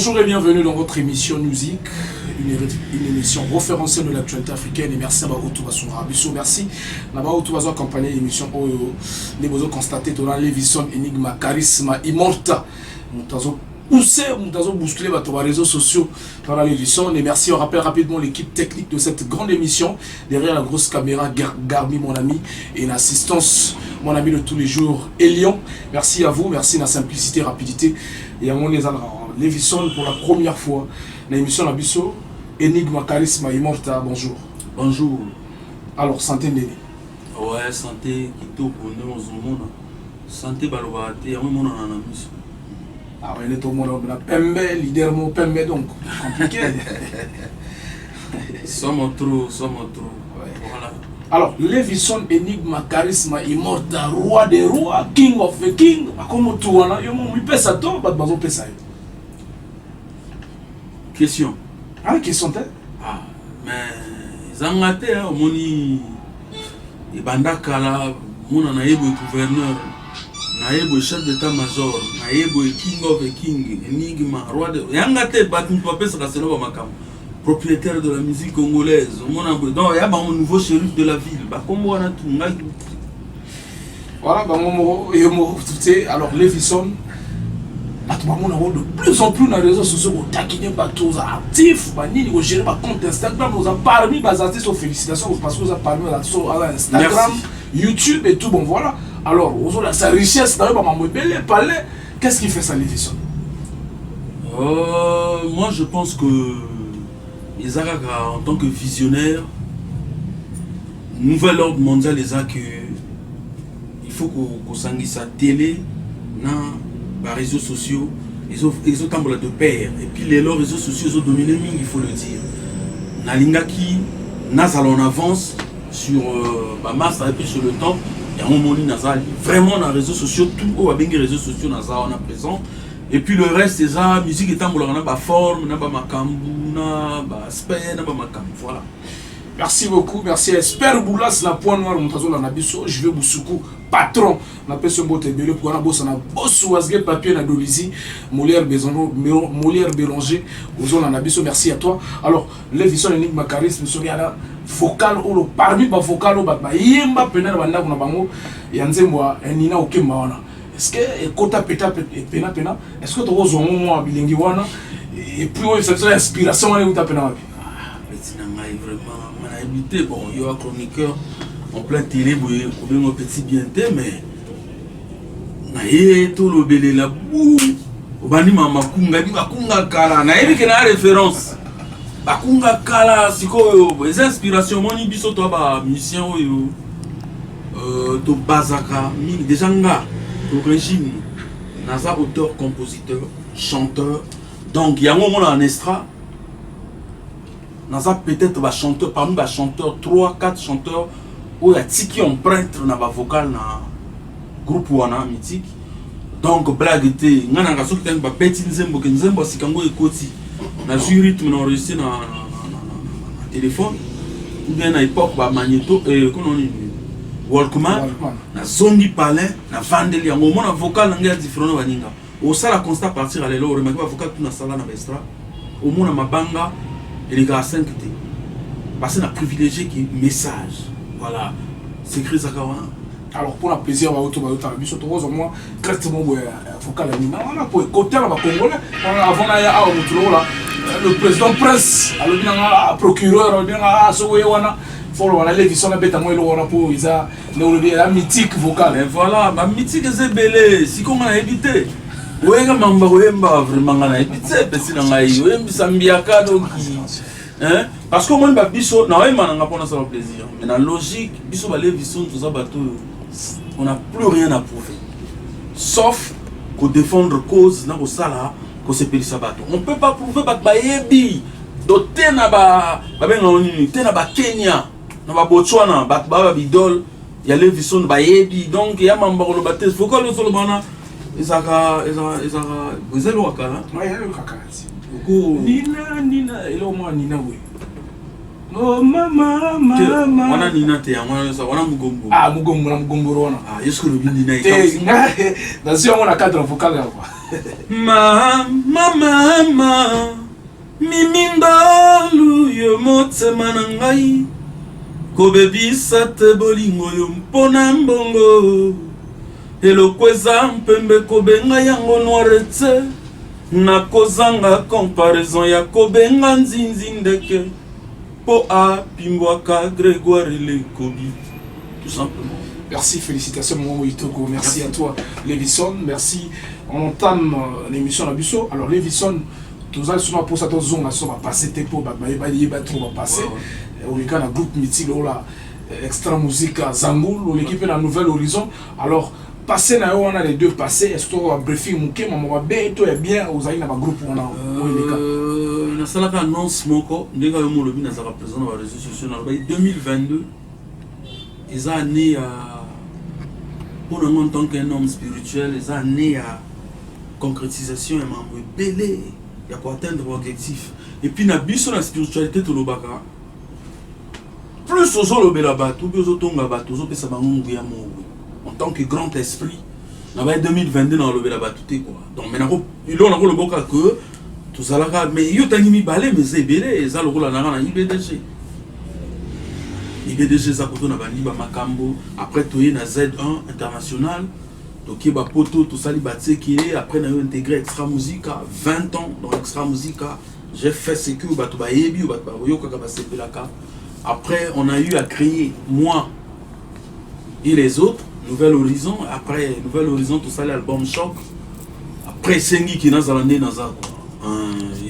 Bonjour et bienvenue dans votre émission Musique, une émission référencée de l'actualité africaine. Et merci à Baoutou Bassoura. Merci à Baoutou Bassoura accompagné l'émission Oyo. Les beaux constatés dans l'émission Enigma, Charisme, Immorta. Nous avons poussé, nous avons bousculé les réseaux sociaux dans l'émission. Et merci, on rappelle rapidement l'équipe technique de cette grande émission. Derrière la grosse caméra, Garmi, mon ami, et une assistance, mon ami de tous les jours, Elion. Merci à vous, merci de la simplicité, rapidité. Et à mon Lévison pour la première fois dans l'émission Nabiso Enigma Charisme Immorta. Bonjour. Bonjour. Alors, santé Ndeni. Ouais, santé qui tôt pour nous au monde. Santé balobate, il y a un monde en mission. Ah ouais, tout le monde a Pembe, leader mon Pembe donc. Compliqué. Sommes trop. Ouais. Voilà. Alors, Lévison Enigma Charisme Immorta, roi des rois, king of the king. Comment tu vois là? Yo mon pèse à toi, pas de bazon pèse à eux. Question. Ah, question telle. Ah, mais Zangate, moni et Bandakala, mon anaïbo gouverneur, naïbo chef d'état-major, naïbo king of the king, Enigma, roi de. Yangate, bat nous pas ça c'est là makam. Propriétaire de la musique congolaise, donc il y a un nouveau shérif de la ville. Bah comment on a tout. Voilà, alors Lévison. On a de plus en plus dans les réseaux sociaux pour taquiner bateaux actifs, pour gérer ma compte Instagram. Nous avons parmi les artistes aux félicitations parce que nous avons parmi sur Instagram, YouTube et tout. Bon voilà. Alors, sa richesse, qu'est-ce qui fait ça, Lévison? Moi, je pense que Isaac, en tant que visionnaire, nouvel ordre mondial, il faut qu'on s'enguisse à télé, les réseaux sociaux, ils ont de pair. Et puis les réseaux sociaux ont dominé, il faut le dire. Nalingaki, Nazal en avance sur masse et puis sur le temps. Il y a un moment Nazal vraiment dans les réseaux sociaux, tout au les réseaux sociaux Nazal en a présent. Et puis le reste, c'est ça, musique est en forme, n'a pas makambu, n'a pas spé, n'a pas makambu. Voilà. Merci beaucoup, merci. Espère Boulas, la point noire, je vais vous patron. On appelle ce mot tébélé pour un boss, on a boss ou asgé papier na dolizi, Molière Bélanger, aux en abisso, merci à toi. Alors, Lévison Enigma Charisme, monsieur Riana, vocal ou parmi les vocal ou batma, yemba pena banda kuna bango, yanzemwa, nina okemba. Est-ce que kota peta pena, est-ce que tu as un moment bilingue wana, et puis ça fait l'inspiration à l'état pena. Vraiment, habité, bon, il y a un chroniqueur en plein télé, vous avez un petit bienté, mais naïe tout le belé la boue, obani makunga kala, naïe qui n'a référence, makunga kala, c'est quoi, les inspirations, mon ibiso toi ba musicien to bazaka, déjà nga, to régime, naza auteur, compositeur, chanteur, donc il y a un moment en extra. Nous avons peut-être des chanteurs, parmi les chanteurs, 3-4 chanteurs, où il y a qui empruntent dans le vocal dans le groupe Wana mythique. Donc, blague était, nous avons dit que nous avons petit nzembo, que nzembo c'est quand on écoute, nous avons eu rythme, nous avons réussi dans le téléphone, ou bien à l'époque, magnéto, Walkman, na zongi palais, na vandeli, au moment où vocal est différent, au ça la constat partir à l'élo, remarquez le vocal tout na sala na bestra, au moment où mabanga. Et les gars 5T. Parce qu'on a privilégié qui message. Voilà. C'est écrit ça. Alors pour le plaisir, on va tout moi, correctement, vocal on a pour côté là, Congolais. Avant le président Prince, le procureur, la Lévison pour la mythique vocale. Et voilà, ma mythique c'est belé. Si comment on a évité. Oyenga mamba oyemba vraiment na ebitse pesi na ngai oyembi sambiaka donc hein parce que moi ba biso na oyemba na ngapona ça plaisir mais na logique biso ba Lévison tout ça bateau on n'a plus rien à prouver sauf que défendre cause na ko sala ko se pelisa bateau on peut pas prouver ba yebi do tena ba benga oni tena ba Kenya na ba Botswana ba bidol ya Lévison ba yebi donc ya mamba ko lo bateau faut que le solo bana Isaka, vous êtes au Kaka? Oui, il y a le Kaka. Nina, il est au moins Nina, oui. Oh, maman. On a Nina, on a Mugombo. Ah, Mugombo, Ah, est-ce que le Nina est dans ce moment, on a 4 vocales. Mama Mimindalu yo motema na ngai kobebisa te bolingo yo mpona mbongo elokweza mpembe kobenga yango noire te nakozanga comparaison ya kobenga nzinzi ndeke po apimbwaka Grégoire Lekobi tout simplement. Merci, félicitations mon Itoko, merci à toi Lévison, merci. On entame l'émission à Busso. Alors Lévison, tous allons sur pour ça tous on va passer tes pots, bah trop va passer. On est quand un groupe mythique là, extra musique Zangoul, l'équipe la Nouvelle Horizon. Alors passer na on a les deux passés, est-ce que tu as briefing mouké maman va bien toi est bien aux aïna ba groupe on a na sala ka annonce moko ndeka yo molobi na sala présent dans les réseaux sociaux na 2022 ils ont né pour nous en tant qu'un homme spirituel, ils ont né à concrétisation et membre belé il y a pour atteindre l'objectif et puis na biso la spiritualité to lobaka plus aux lo bela bato plus aux tonga bato zo pesa bango ya mo en tant que grand esprit na 2022 na lo bela bato te quoi donc maintenant il on a le boka que tout ça là mais yo tangi mi balé mais c'est belé ça le rola na IBDG IBDG ça koto na bandi ba makambo après toyer na Z1 international donc ba poto tout ça li batse qui est après na yo intégré Extra Musica 20 ans dans Extra Musica j'ai fait ce que bato ba yebi bato ba yo kaka ba sepelaka après on a eu à créer moi et les autres Nouvelle Horizon après Nouvelle Horizon tout ça l'album Choc après Sengi qui na zalande na za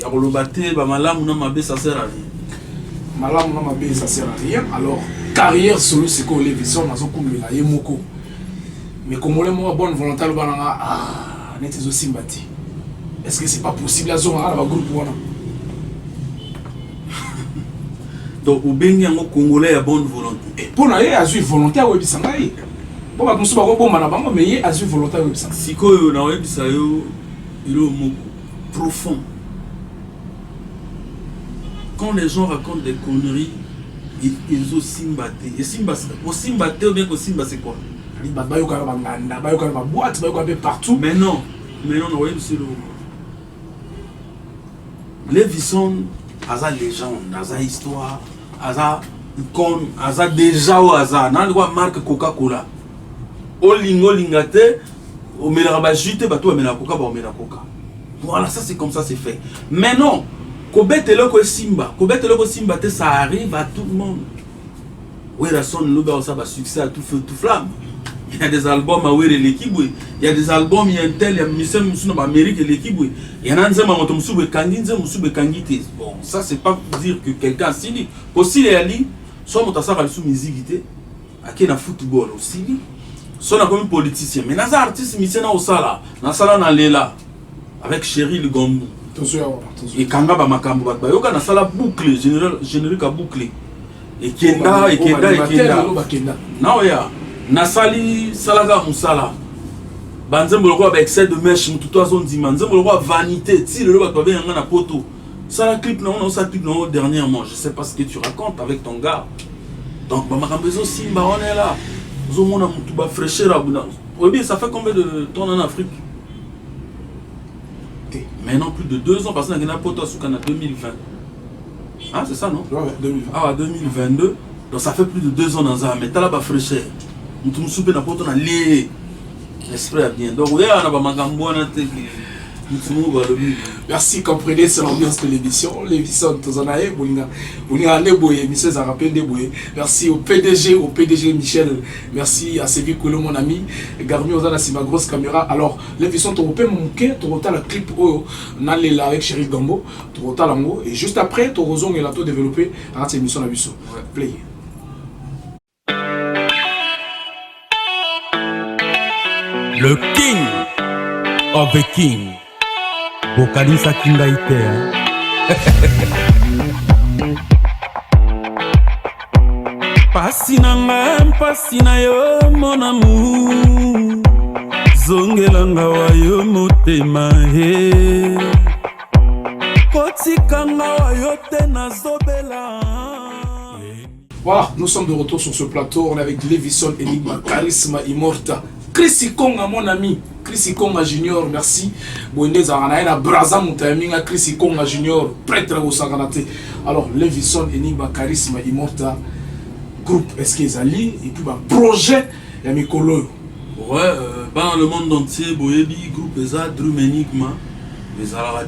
ya bolobate ba malamu na mabe ça sert à rien. Malam na mabe ça sert à rien. Alors carrière solo c'est quoi Lévison na zo kumela ye moko. Mais comme on est bonne volonté le bananga ah n'était aussi sympathie. Est-ce que c'est pas possible à zonga la groupe wana? Donc au bengi yango congolais à bonne volonté. Et pour na ye azui volonté à webisanga ye. Bon ba musu ba ko bomba na bango mais ye azui volonté à webisanga. Sikoyo na webisa yo ilo moko profond. Quand les gens racontent des conneries, ils ont simbaté. Et simba, au simbaté ou bien qu'au simba c'est quoi? Partout. Mais non, on voit c'est le. Lévison, Aza légende, Aza histoire, Aza icône, Aza déjà au hasard. N'a pas marque Coca-Cola. Au lingo lingate, au mélange jute, bateau, au mélange Coca, au mélange Coca. Voilà, ça c'est comme ça c'est fait. Mais non. Kobete loko Simba, ça arrive à tout le monde. Oui, la son nous ça va succès à tout feu, tout flamme. Il y a des albums à Were l'équipe, il y a des albums, il y a un tel, il y a Michel Moussou dans l'Amérique et l'équipe. Il y en a un zema Motomsou Kangite. Bon, ça c'est pas pour dire que quelqu'un s'il aussi les ali, soit Motassa sous musique, à qui na football aussi, soit comme politicien. Mais Nazar artiste Michel na Osala, na sala na lela avec Cheryl Gombo. Et kanga ba makambo ba yoka na sala boucle générique à boucle et kenda na oya na sali salaga musala banzembo lokwa ba excès de mèche mutu to azondima nzembo lokwa vanité ti le ba ba yanga na poto sala clip na on sa clip na dernièrement je sais pas ce que tu racontes avec ton gars donc ba makambo zo simba on est là zo mona mutu ba fraîcheur abuna oui ça fait combien de temps en Afrique? Maintenant plus de 2 ans parce qu'on a gagné un poteau en 2020. Ah c'est ça non? Ouais, 2020. Ah 2022. Donc ça fait plus de 2 ans dans un mais t'as là bas fraîcheur. Nous tout souper na poteau na lié. L'esprit bien. Donc oui on a pas magambo na te. Merci, comprenez, c'est l'ambiance de l'émission. L'émission, tous en avez, vous avez boyé, Michel Zarapé Deboué. Merci au PDG Michel. Merci à Sévi Koulou, mon ami. Garmi Ozana, c'est ma grosse caméra. Alors, l'émission, tu repères mon quai, tu repères le clip où on a là avec Chéri Gambo, tu repères l'amour. Et juste après, tu rejoins et là, tu développé à cette émission, la Busso. Play. Le King of the King. Bokalisa Kingaite. Pasi nanga, pasi na yo mon amour. Zongelanga wa yo motema he. Kotikanga wa yo te na zobela. Voilà, nous sommes de retour sur ce plateau. On est avec Lévison Enigma, Charisma Immorta. Chris Konga, mon ami. Chris Konga Junior, merci. Boende Zaranaïna, Braza Moutaminga, Chris Konga Junior, prêtre au Saganate. Alors, Levison, Enigma, Charisme, Immorta, groupe Eskezali, et puis projet, Yamikolo. Ouais, dans le monde entier, Boyebi, groupe Eza, Drum Enigma, mais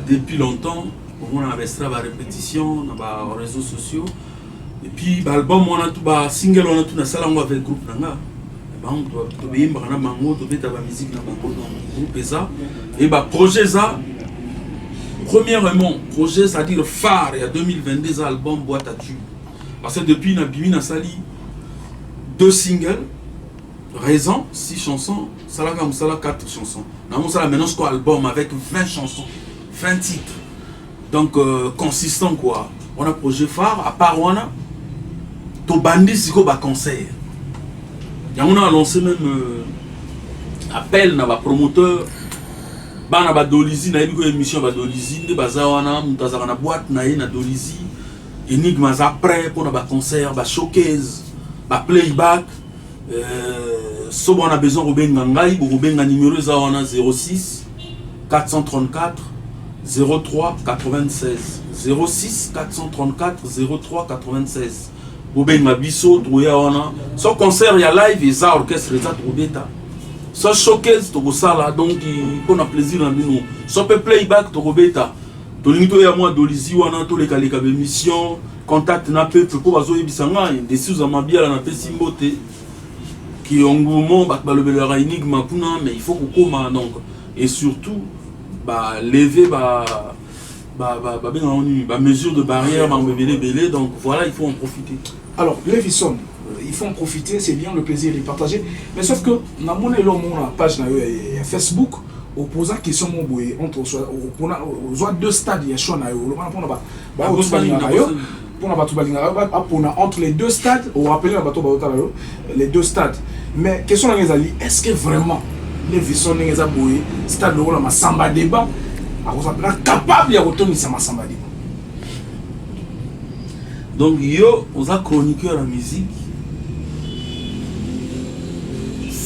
depuis longtemps, on a investi la répétition, dans les réseaux sociaux. Et puis, l'album, on a tout, single, on a tout, on a avec le groupe Nanga. Tu as la musique dans le groupe Eza. Et projet Eza, premièrement, projet, c'est-à-dire phare, il y a 2022 album boîte à tube. Parce que depuis, on a sali 2 singles. Raison, 6 chansons, Salaga Moussala 4 chansons. Nous avons maintenant un album avec 20 chansons, 20 titres. Donc, consistant quoi. On a projet phare, à part on a Tobandi Siko ba concert. Et on a lancé même appel à promoteur. Bana ba Dolizi, na une émission ba Dolizi, de bazawana, mutazara na boîte na Dolizi. Enigma après pour ba concert, ba showcase, ba playback. Si on a besoin de Rubengangai, Rubenga numéro 06 434 03 96 06 434 03 96. Rubenga biso trouya wana. Son concert il y a live et ça orchestre ça Rubeta. Son showcase to sala donc on a plaisir en nous. Son playback to Rubeta. To limito ya moi Dolizi wana to les kaleka émission contact na peu pour bazo yebisanga dessus za mabia na pe simbote. Qui ont gourmand, le énigme, mais il faut qu'on commande donc et surtout lever mesure de barrière, donc voilà, il faut en profiter. Alors, Levison, il faut en profiter, c'est bien le plaisir de partager, mais sauf que dans mon page Facebook, opposant question entre deux stades, il y a entre les deux stades, on rappelle les deux stades. Mais question est-ce que vraiment les visions de stade de Samba débat capable de retourner sur Samba débat? Donc yo, on a chroniqueur la musique.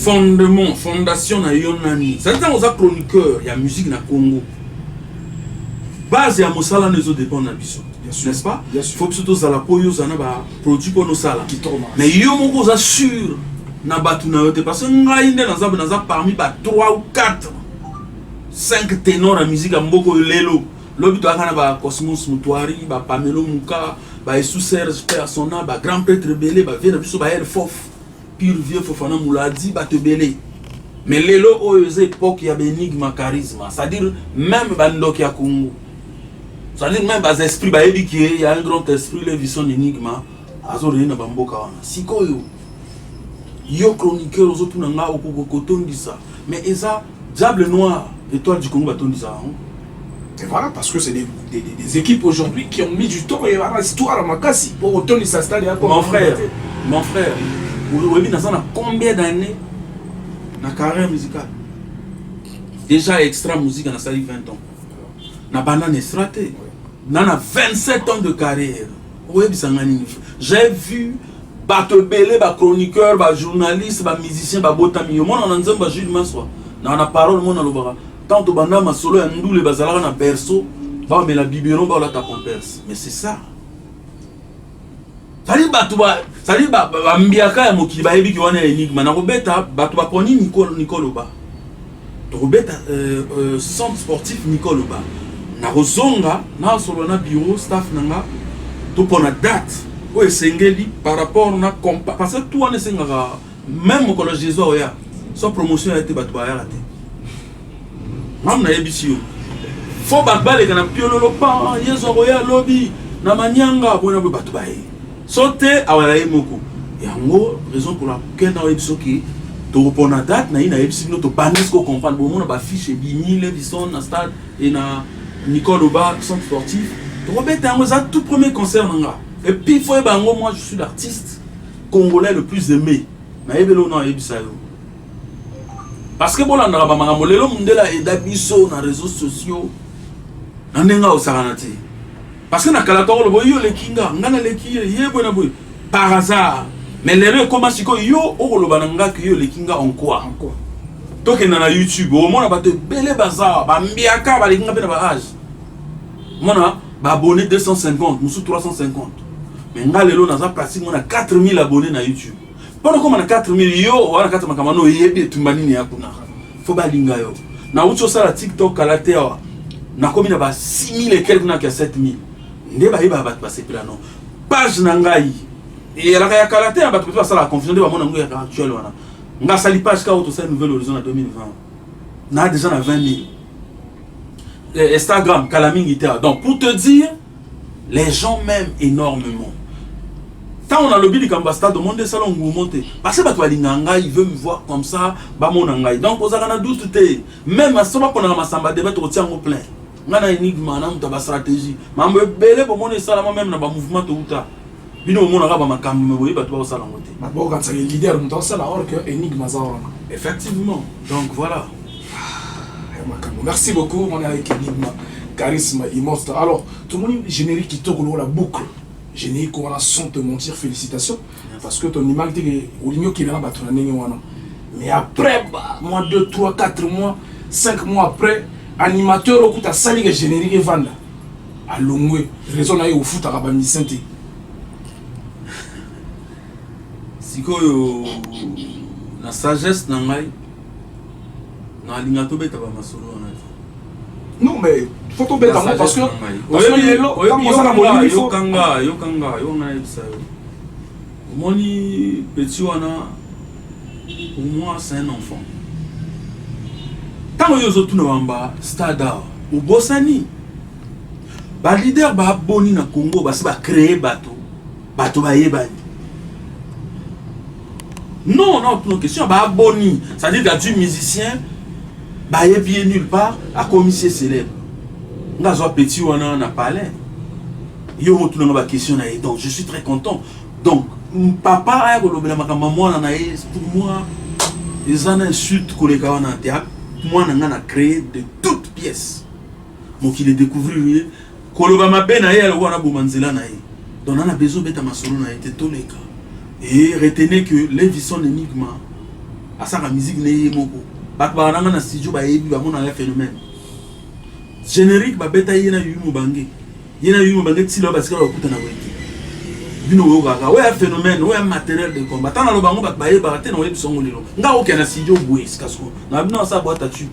Fondation na yo nani. C'est-à-dire on a chroniqueur, il y a musique na Congo. Base ya mosala nezo dépend na biso. N'est-ce pas? Il faut que surtout ça la poyo zana ba produit pour nos sala. Mais yo moko za sûr na batu na yote parce que ngai nde naza parmi ba 3 ou 4 5 ténors en musique mboko lelo. Lobi to akana ba Cosmos Mutuari, ba Pamelo Muka, ba Esu Serge Persona, ba Grand Prêtre Belé, ba Viena biso ba El Fof, pire vieux Fofana Mouladi, ba te belé. Mais lelo oyo époque ya Enigma Charisme, c'est-à-dire même bandoki ya Congo. C'est-à-dire même les esprits, il y a un grand esprit, les visions Enigma, Azoré na bamboka wana. Sikoyo, yo chroniqueur aux autres nanga au koton dit ça. Mais ça, Diable Noir, étoile du Congo baton dit ça. Et voilà, parce que c'est des équipes aujourd'hui qui ont mis du temps et voilà, histoire à Makassi pour retourner s'installer à mon frère, vous avez combien d'années dans la carrière musicale? Déjà extra musique, on a sali 20 ans. Na banane straté. Nana 27 ans de carrière. J'ai vu bato belé, ba chroniqueur, ba journaliste, ba musicien, ba botami. Mon on nzemba ba Jules Maswa. Na na parole mon alobara. Tant to banda ma solo ya ndule bazala na berceau, ba mais la biberon ba la ta comperse. Mais c'est ça. Sali bato ba mbiaka ya mokili ba yebi ki wana Enigma na robeta bato ba poni Nicole Oba. Robeta centre sportif Nicole Oba. Na rozonga na solo na bureau staff nanga to pona date o esengeli par rapport na parce que tout on esengaka même ko le Jésus oya so promotion a été batwa ya raté mam na yebisio fo bakbale kana piololo pa yezo oya lobby na manyanga bona be batwa e sote awala emoko yango raison pour laquelle na yebisio ki to pona date na ina yebisio to bandis ko comprendre bon na ba fiche bimile bison na stade et na Nicole Oba, centre sportif. Robert Tango, c'est tout premier concert. Et puis, moi, je suis l'artiste congolais le plus aimé. Parce que bon, on a les réseaux sociaux. Parce que par hasard. Mais l'erreur comment si yo le bananga que yo le kinga en quoi? tokenda na YouTube omona bato ebele baza bambiaka balinga mpe na baage mona baabonné 250 mosusu 350 mais nga lelo naza pratique mona 4000 abonnés na YouTube mpona koma na 4000 yo wana kati makambo no oyebi etumba nini ya kuna fo balinga yo na uti osala TikTok kala te awa nakomi na ba 6000 et quelque naki ya 7000 nde bayeba bato basepela no page na ngai elaka ya kala te ya bato basala la confusion nde bamona ngo ya actuel wana nga sali page ka auto sa nouvelle horizon na 2020 na déjà na 20 000 Instagram kala mingi te donc pour te dire les gens m'aiment énormément. Tant on a le bilik ambassade de monde salon monter parce que bato balinga ngai il veut me voir comme ça ba mona ngai donc ozaka na doute te même à soba pona masamba de bato tiango plein ngana énigme na muta ba stratégie mambo ebele bo mona sala même na ba mouvement to uta bino mona ka ba makambo boye bato ba sala ngote bon quand c'est le leader muta sala or que énigme za effectivement donc voilà. Merci beaucoup, on est avec Enigma, charisme immense. Alors, tout le monde générique qui tourne la boucle. Générique, on a sans te mentir, félicitations. Parce que ton image, au lieu qu'il a battu la mais après, moi, 2, 3, 4 mois, 5 mois après, animateur, au coup, tu as sali le générique et vendre. À l'ongwe, raison d'aller au foot à Rabami Santé. Si la sagesse n'a pas. Non mais faut tomber dans parce que moni petit wana pour moi c'est un enfant tant yo zo tuna wamba stade au bosani ba leader ba boni na Congo ba se ba créer bato ba yebani non non question ba boni ça veut dire que tu musicien bah il bien nulle part à commissaire célèbre ngazo petit wana na palais yo retourne ma question na donc je suis très content donc papa a kolobela makambo mwana na pour moi les années insultes koleka wana théâtre moi na créé de toutes pièces mon qui les découvrir koloba mabe na ye wana bomanzela na ye donc on a besoin beta masolo na été toleka et retenez que les visions énigme à sa musique ne moko bakba nanga na studio ba yebi ba mona ya phénomène générique ba beta yena yumu bange tilo parce que okuta na weki bino wo gaga ouais phénomène ouais matériel de combat tant na lo bango ba yeba te na webi songo lelo nga oke na studio bwe skasko na bino sa boîte tu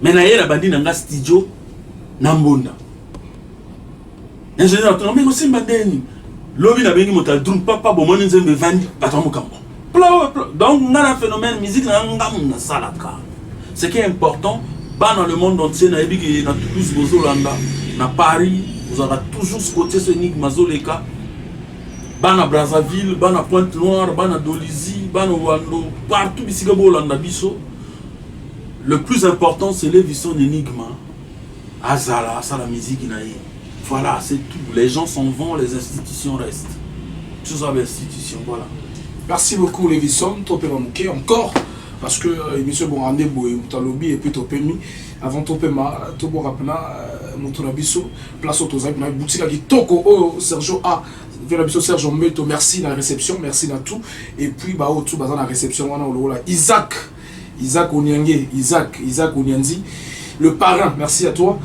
mais na yela bandi na nga studio na mbonda ingénieur to mais aussi mbandeni lobi na bengi mota drum papa bo moni nzembe vandi batamu kambo. Donc, on a un phénomène musique, ce qui est important, dans le monde entier, dans Toulouse, dans Paris, vous aurez toujours ce côté, ce énigme, dans Brazzaville, dans Pointe-Noire, dans Dolisie, dans Wando, partout, le plus important, c'est les visions d'énigme. Azala, ça la musique, voilà, c'est tout. Les gens s'en vont, les institutions restent. Tout ça, les institutions, voilà. Merci beaucoup les Visson, Topé encore parce que monsieur Borandé Boé Moutalobi et puis Topémi avant Topéma, Tobo Rapna, Moutonabiso, place Autozak, boutique qui Toko, Sergio A, Vélabiso Sergio Meto, merci dans la réception, merci dans tout. Et puis bah tout dans la réception, on a Isaac Onyanzi. Le parrain, merci à toi.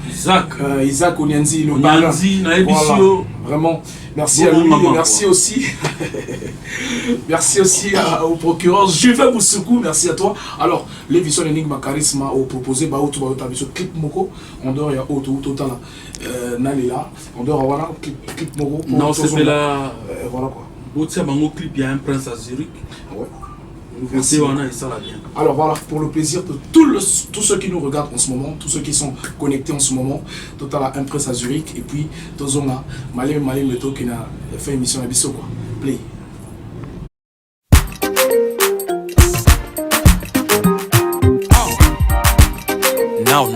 Isaac Onyanzi, le parrain. Voilà, vraiment, merci à lui. Merci aussi. Merci aussi au procureur Juve Moussoukou, merci à toi. Alors, les visions Enigma Charisme au proposé, clip Moko, on dort, il y a auto total. Nalila, on dort, voilà, clip Moko. Non, c'est là. Voilà quoi. L'autre, clip, il y a un prince à Zurich. Ouais. Merci. Alors voilà, pour le plaisir de tous ceux qui nous regardent en ce moment, tous ceux qui sont connectés en ce moment, Total Impress à Zurich, et puis Tozonga, Malé Meto qui a fait une émission à Bissau quoi. Play. Now.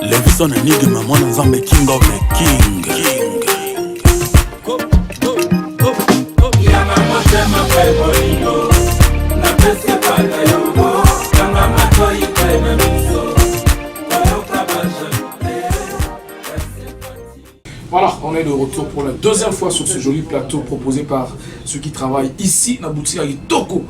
Levison Enigma, moi nous sommes king of the king. Voilà, on est de retour pour la deuxième fois sur ce joli plateau proposé par ceux qui travaillent ici, la boutique à Toko.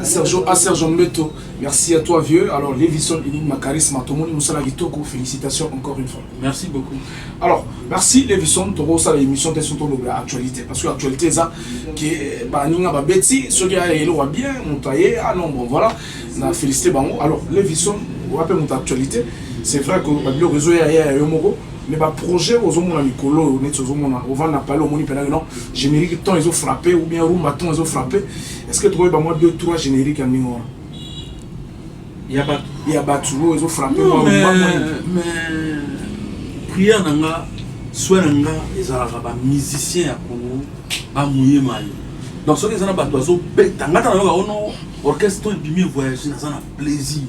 Sergio Mbeto, merci à toi vieux. Alors Levison Enigma Charisma, Tomoni Moussala Gitoko, félicitations encore une fois. Merci beaucoup. Alors, merci Levison, Toro, ça l'émission de surtout l'actualité. Parce que l'actualité, ça, qui est Baninga Babeti, ceux qui ont bien, Montaillé, ah non, bon voilà, on a félicité Bango. Alors, Levison, on rappelle notre actualité, c'est vrai que le réseau est à Yomoro. Mais le projet aux hommes à Nicolo, on va en parler au monde pendant générique temps ils ont frappé ou bien rumba temps ils ont frappé. Est-ce que tu vois moi 2-3 génériques en Ningora? Il y a pas. Il y a battu ils ont frappé. Non, mais prière nanga, soit nanga, ils ont un musicien à Congo, à mouiller mal. Donc ceux qui ont battu oiseau bête, ngata nanga ono orchestre et puis voyager dans un plaisir.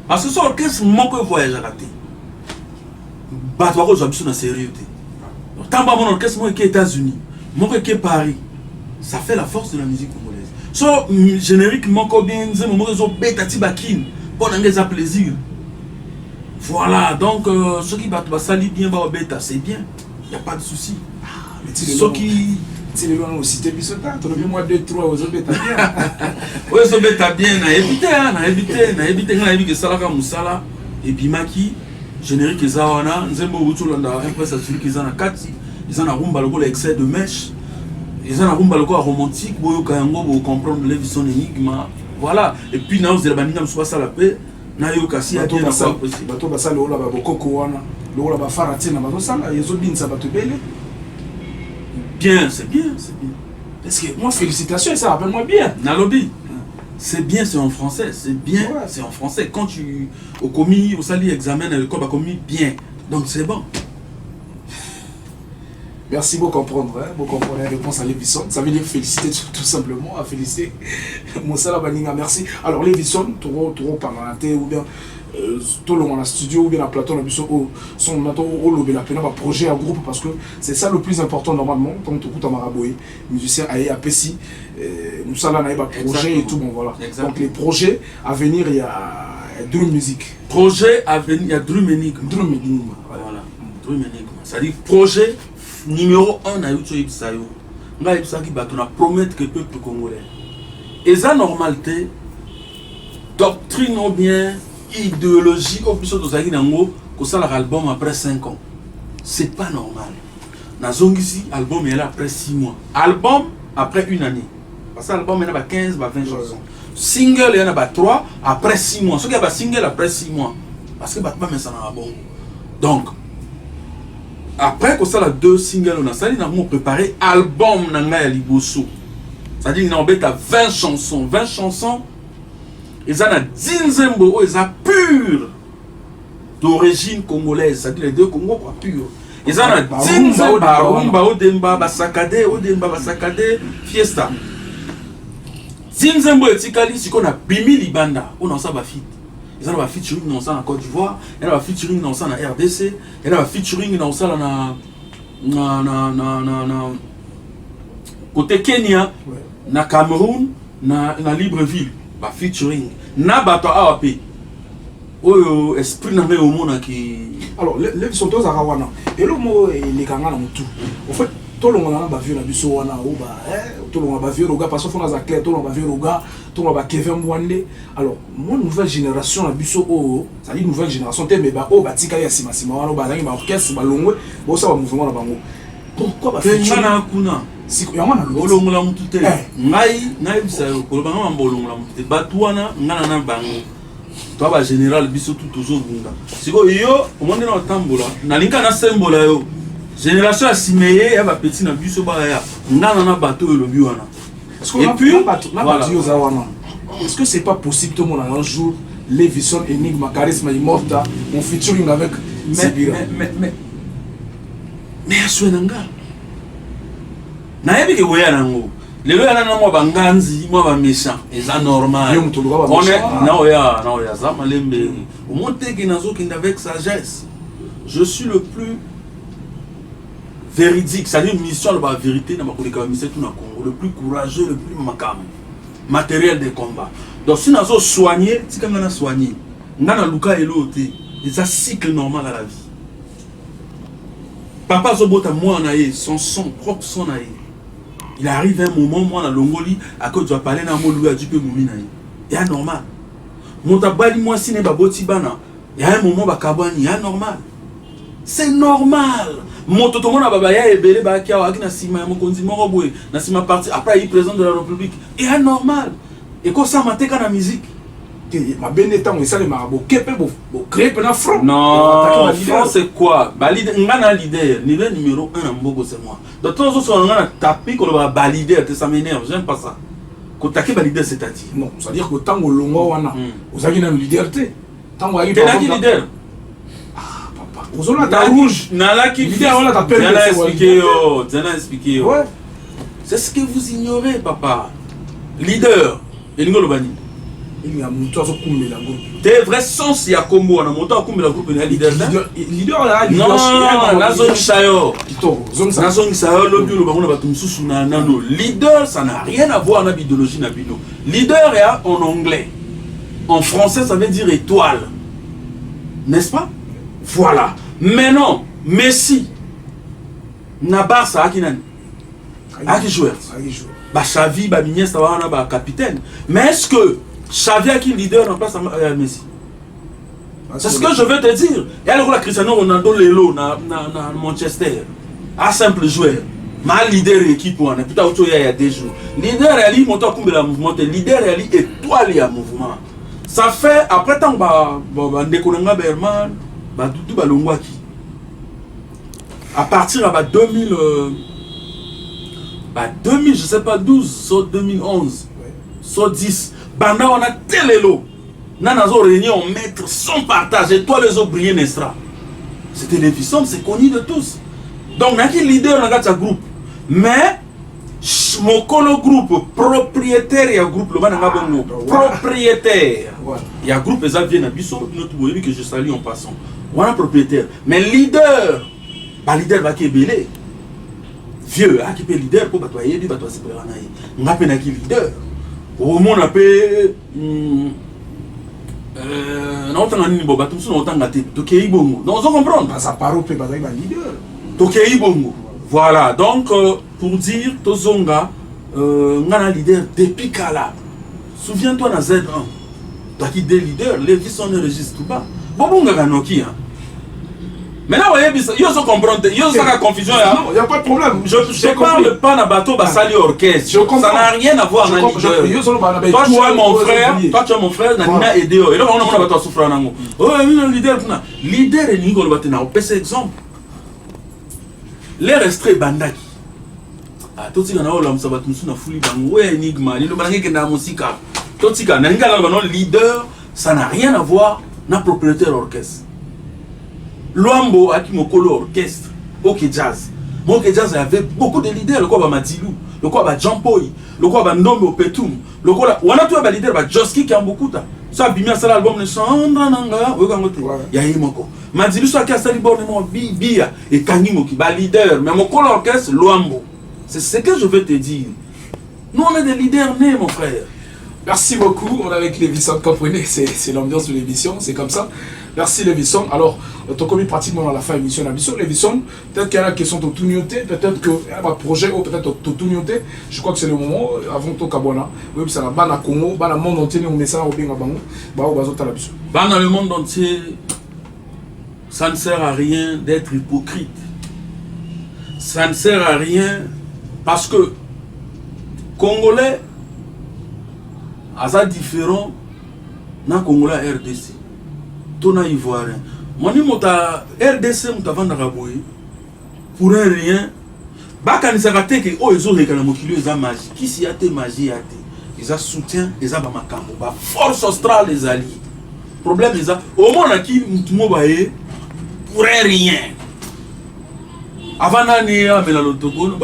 Parce que ce orchestre manque voyager à côté. Bato wako zwa biso na sérieux te. Tant ba mon orchestre moi qui est États-Unis, moi qui est Paris, ça fait la force de la musique congolaise. So génériquement combien de moments ils ont bêta tibakin pour n'engager plaisir. Voilà, donc ceux qui battent sali bien ba bêta, c'est bien. Il y a pas de souci. Ceux qui c'est les lois aussi t'es bisota, tu as moi 2-3 aux bêta bien. Ouais, so bêta bien na éviter na éviter ça la musala et puis maki générique Zawana, Nzembo Utulanda, après ça celui qui est en kati, ils en a rumba le excès de mèche, ils en a rumba le romantique, boyo kayango pour comprendre Levison Enigma, voilà. Et puis now c'est la bandina msuba ça la paix, na yo kasi a bien ça possible. Bato basa le ola ba bokoko wana, le ola ba faratina bato sala, yezo binza bato bele. Bien, c'est bien, c'est bien. Parce que moi félicitations et ça rappelle moi bien. Nalobi. C'est bien, c'est en français, c'est bien, ouais. C'est en français. Quand tu au commis, au sali examen, le code a commis bien, donc c'est bon. Merci beaucoup comprendre, hein, beaucoup comprendre la réponse à Levison. Ça veut dire féliciter tout simplement, à féliciter Moussala Baninga, merci. Alors Levison, tu parlanté ou bien tout le monde dans le studio ou bien dans le plateau, son la projet à groupe parce que c'est ça le plus important normalement. Quand tu écoutes Maraboui, musicien à Pessi, nous sommes là dans les projets et tout, bon voilà. Exactement. Donc les projets à venir, il y a Drum Music. Projet à venir, il y a Drum Enigma. Drum Enigma. Voilà. Drum Enigma. C'est-à-dire projet numéro 1 à YouTube Sayo. On a promettre que le peuple congolais. Et ça normalité, doctrine ou bien idéologie au plus de Zagui Nango, que ça l'album après 5 ans. C'est pas normal. Nazongisi, album est là après 6 mois. Album après 1 année. Parce que l'album il y a 15, 20 chansons. Single il y en a 3 après 6 mois. Ceux qui ont single après 6 mois. Parce que pas mais ça n'a pas bon. Donc, après que ça la 2 singles, on a ça, on a préparé album Nanga ya Liboso. C'est-à-dire qu'on a 20 chansons. 20 chansons. Ils ont 10 Nzembo, ils ont pur d'origine congolaise, c'est-à-dire les deux Congos quoi, pur. Ils ont 10 Nzembo, Rumba, Odemba, Basakade, Fiesta. 10 Nzembo et Tikali, c'est qu'on a Bimi Libanda, on a ça va fit. Ils ont un featuring dans ça en Côte d'Ivoire, il y a un featuring dans ça en RDC, il y a un featuring dans ça en côté Kenya, na Cameroun, na Libreville. Featuring na bato AAP oyo esprit na me au monde qui alors les sont tous à Rawana et le mot les kanga na mutu en fait tout le monde a vu na biso wana ou ba tout le monde a vu roga parce que fona za clair tout le monde a vu roga tout le monde a Kevin Mwande alors mon nouvelle génération na biso o ça dit nouvelle génération te mais ba o batika ya sima wana ba zangi ba orchestre ba longwe bo ça ba mouvement na bango pourquoi ba featuring na kuna si yamana bolongola mutu te ngai bisayo kolobanga bolongola mutu te batuana ngana na bango to ba général biso tout toujours bunda siko yo omonde na tambola na linka na sembola yo génération asimeye ya ba petit na biso ba ya ngana na bato yo lobi wana et puis voilà est-ce que c'est pas possible tout le monde un jour Levison Enigma Charisma Immorta on featuring avec mais aswenanga na yebi ke boya nango lelo yana na mo banganzi mo ba méchant eza normal on est na oya za malembe au monte ki nazo ki avec sagesse je suis le plus véridique c'est une mission de la vérité na makoleka mise tout na Congo le plus courageux le plus makam matériel de combat donc si nazo soigner tika ngana soigner ngana luka elote eza cycle normal à la vie Papa Zobota, moi, on a eu son propre son. Il arrive un moment, moi, on a l'ongoli, à cause de la parler dans mon loup, à du peu moumina. Il y a normal. Mon tabali, moi, si n'est pas botibana, il y a un moment, bakabani, il y a normal. C'est normal. Mon toto, mon ababaya, et belé, bakia, waki, na sima, mon konzi, mon roboué, na sima parti, après, il est président de la République. Il y a normal. Et quand ça m'a téka la musique. Ma bénétan, et ça, les marabouts, qu'est-ce que vous créez un front? Non, front c'est quoi? Ngana leader, leader numéro 1 en Mbogo c'est moi. De temps en temps, on a tapé qu'on va valider, ça m'énerve, j'aime pas ça. Quand tu as validé, c'est-à-dire? Non, c'est-à-dire que tant que l'on vous avez une leader, tant que vous avez un leader. Ah, papa, vous avez la rouge. Nala qui leader, on l'a expliqué. C'est ce que vous ignorez, papa. Leader, et nous le bani. Il y a mon toit sur Koumé la groupe. T'es vrai sens, il y a Combo, on a monté à Koumé la groupe, il y a leader. Leader là, non, la zone Chayo. La zone Chayo, le bio, le baron, le bateau, nano. Leader, ça n'a rien à voir avec l'idéologie Nabino. Leader est en anglais. En français, ça veut dire étoile. N'est-ce pas? Voilà. Mais non, Messi. Nabar, ça a qui n'a qui joueur. Bah, Xavi, bah, Mignes, ça va, bah, capitaine. Mais est-ce que Xavi a qui leader en place à Messi? C'est ce que je veux te dire. Il y a le Cristiano Ronaldo Lelo na Manchester. Un simple joueur. Ma leader équipe on a putain il y a des jours. Leader ali monte comme la mouvement, leader ali étoile à mouvement. Ça fait après tant ba Ndekonanga Berman, ba Dudu Balongwaki. À partir de 2000 je sais pas 12 soit 2011 soit 10 banda on a telelo. Nanazo réunion maître sans partage et toi les autres briller Nestra. C'est télévision, c'est connu de tous. Donc n'a qui leader dans notre groupe. Mais mon colo groupe propriétaire et groupe le bananga bongo propriétaire. Il y a groupe les aviens biso notre boyebi que je salue en passant. Voilà propriétaire. Mais leader, bah leader va qui belé. Vieux, qui peut leader pour batoyer du batoyer c'est pas naï. On a peine qui leader. Au moins on a pe non, on a ni boba tout ça on a gâté tokei bongo. Donc on comprend. Ça part au pe bataille leader. Tokei bongo. Voilà, donc pour dire tozonga ngana leader depuis Kala. Souviens-toi dans Z1. Toi qui des leaders, les vies sont enregistrés pas. Bobonga ganoki hein. Maintenant, vous voyez, ils sont comprendre, ils ont la confusion. Non, il n'y a pas de problème. Je ne parle pas d'un bateau, basali orchestre. Ça n'a rien à voir avec un leader. Toi, tu es mon frère, Nana Edeo. Et là, on a un bateau à souffrir. Oh, un leader. Leader est Nigo le bateau. On peut exemple. Les restés bandaki. Ah, tout ce qu'on a eu là, ça va tout sur la folie. Ouais, énigma. Il y a qui na musique. Tout ce qu'on a eu leader, ça n'a rien à voir avec propriétaire orchestre. Luambo a qui mokolo orchestre, ok jazz. Ok jazz il y avait beaucoup de leaders, le quoi ba Matilou, le quoi ba Jampoy, le quoi ba Ndombe Opetum, le quoi on a tout ba leader ba Joski qui a beaucoup ta. Ça bimia ça l'album le Chandra nanga, we kangote. Ya yimoko. Matilou ça qui a sali bon mo bia et Kangimo qui ba leader, mais mokolo orchestre Luambo. C'est ce que je veux te dire. Nous on est des leaders nés mon frère. Merci beaucoup, on est avec Lévisson, comprenez, c'est l'ambiance de l'émission, c'est comme ça. Merci Lévisson. Alors, tu as commis pratiquement à la fin de l'émission. Lévisson, peut-être qu'il y a une question de tout noter, peut-être qu'il y a un projet ou peut-être de tout noter. Je crois que c'est le moment, avant tout Kabwana. Oui, c'est la Bana Congo, Bana monde entier, on met ça au Benga Bango, dans le monde entier, ça ne sert à rien d'être hypocrite. Ça ne sert à rien parce que Congolais, c'est différent dans Congolais RDC. Tona Ivoirien. Moi, RDC, je suis pour un rien. Quand ils ont raté que ils ont réclamé magie. Qui s'y a été magie? Ils ont soutien, ils ont ma force australe, les alliés. Problème, ils ont. Au moins, qui pour un rien. Avant l'année, mais la Lotogo,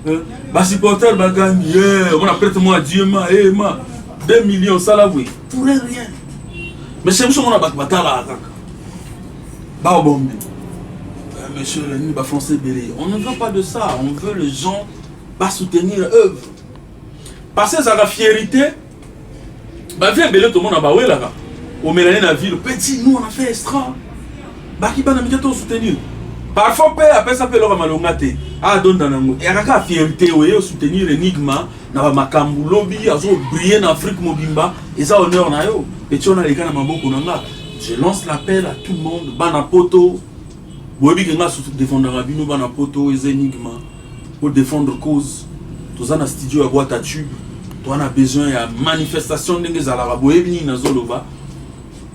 les supporters, on a prêté moi Dieu, 2 millions, ça là, oui. Pour un rien. Mais c'est monsieur, on a battu là. Monsieur le français Bélé. On ne veut pas de ça. On veut les gens soutenir l'œuvre. Parce que ça a la fierté. Viens Bélé, tout le monde a baoué là. Au Mélanie, la ville. Petit, nous on a fait extra. Qui va nous soutenir. Parfois, après ça, peut leur malongate. Ah, donc, dans le et à la fierté, oui, soutenir l'énigme, na makambu lobby, azo briller en Afrique mobimba, et ça honneur na yo. Et tu on a les gars na maboko nanga. Je lance l'appel à tout le monde, bana poto. Boyebi kenga sous défendre rabino bana poto, les énigmes pour défendre cause. Tous en studio à boîte à tube. Toi on a besoin de manifestation de ngezala boyebi na zoloba.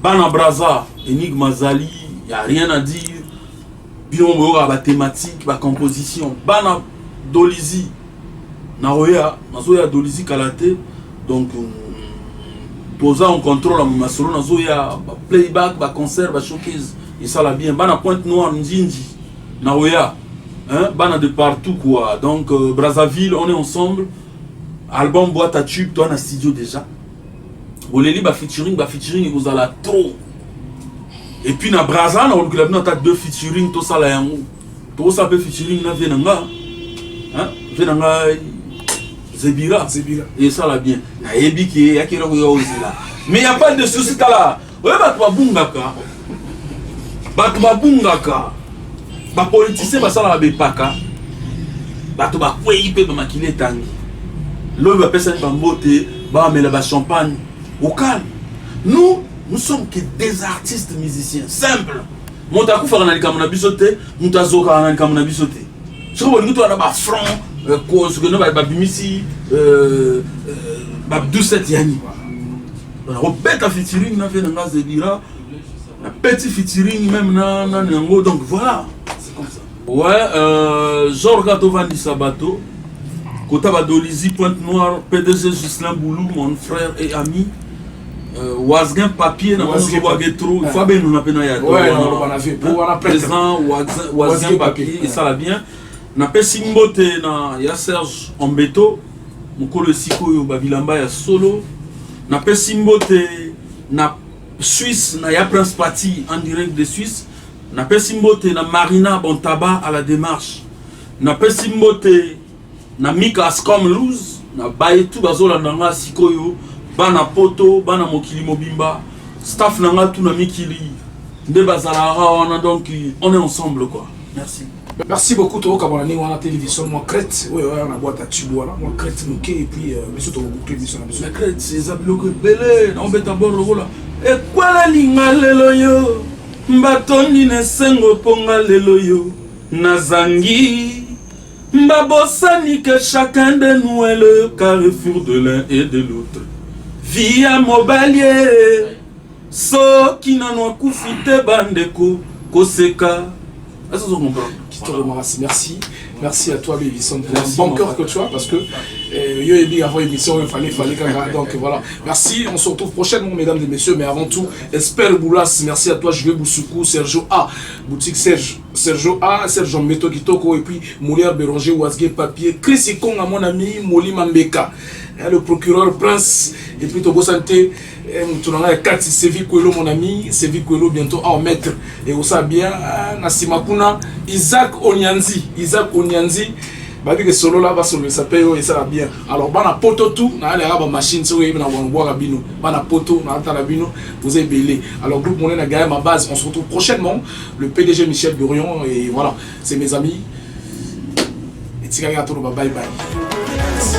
Bana braza, énigme zali, y a rien à dire. Bino moyo ba thématique, ba composition, bana dolizi. Naoya dolizi kalate. Donc posa on contrôle ma solo nazoya playback, ba concert, ba showcase. Et ça l'a bien. Bana Pointe Noire, Ndinji, Naoya, hein, bana de partout quoi. Donc Brazzaville, on est ensemble. Album boîte à tube, toi on a studio déjà. Boleli ba featuring et vous allez trop. Et puis na Brazza, on a deux featuring, tout ça là yango. Tout ça peut featuring na venanga. Hein, venanga Zebira. Et ça l'a bien. Na yebi ki yakiro yo là. Mais il y a pas de souci là. Ouais ba toi bungaka. Bato babungaka. Ba politicien ba sala ba paka. Bato ba kwei pe ba makile tangi. L'homme va passer par beauté, bah mais la champagne au calme. Nous sommes que des artistes musiciens simples. Montaku fera na likamuna bisote, mutazoka na likamuna bisote. Ce que nous avons ba front, ce que nous ba bimisi, ba 17 yani. On répète à featuring na fait na Zebira, na petit featuring même na nango donc voilà, c'est comme ça. Ouais, Jorga Tovandi Sabato. Kotaba Dolizi, Pointe Noire, PDG Gislain Boulou, mon frère et ami. Wazgen Papier, il faut bien nous appeler Naya. Ouais, on a fait pour un présent, Wazgen Papier, et ça l'a bien. On a fait Simbote, il y a Serge Ambeto, Mokolo Siko, Babilamba, il y a Solo. On a fait Simbote, na Suisse, il y a Prince Pati en direct de Suisse. On a fait Simbote, na Marina Bontaba à la démarche. On a fait Simbote, na Mika Ascom Luz, na Bayetu Bazola Nanga Sikoyo, Bana Poto, Bana Mokili Mobimba, staff Nanga tout na Mikili, de Bazalara, donc on est ensemble quoi. Merci. Merci beaucoup Toro Kabanani, on a la télévision, moi crête, ouais, on a boîte à tube, voilà, moi crête moqué, et puis, monsieur Toro bouclé, monsieur Nabiso. La crête, c'est Zabloko Belé, on bet à bord le rôle. Et quoi la ligne leloyo, Mbatoni Nesengo Ponga leloyo, Nazangi. Mbabosani que chacun de nous est le carrefour de l'un et de l'autre. Via Mobalier, so qui n'en a koufite bandeko, koseka. Est-ce que vous comprenez? Merci. Merci à toi, Baby Son, pour un bon cœur que tu as, parce que yo et Big avant l'émission, il fallait donc voilà. Merci, on se retrouve prochainement, mesdames et messieurs, mais avant tout, Esper Boulas, merci à toi, Jules Boussoukou, Sergio A, boutique Sergio A, Sergio Meto Kitoko, et puis Moulière Béranger, Ouazgué Papier, Chris Ikong, à mon ami, Moli Mambeka, le procureur Prince, et puis Togo Santé, Kati Sevi Kwelo, mon ami, Sevi Kwelo, bientôt en maître, et on sait bien, Nassimakuna, Isaac Onyanzi, babi que solo là va solo ça paye et ça va bien. Alors bana poto tout na les raba machine so yeba na wango rabino bana poto na ata rabino vous êtes belé. Alors groupe Monnaie na gagné ma base, on se retrouve prochainement, le PDG Michel Burion et voilà, c'est mes amis. Et tika tout bye bye. Merci.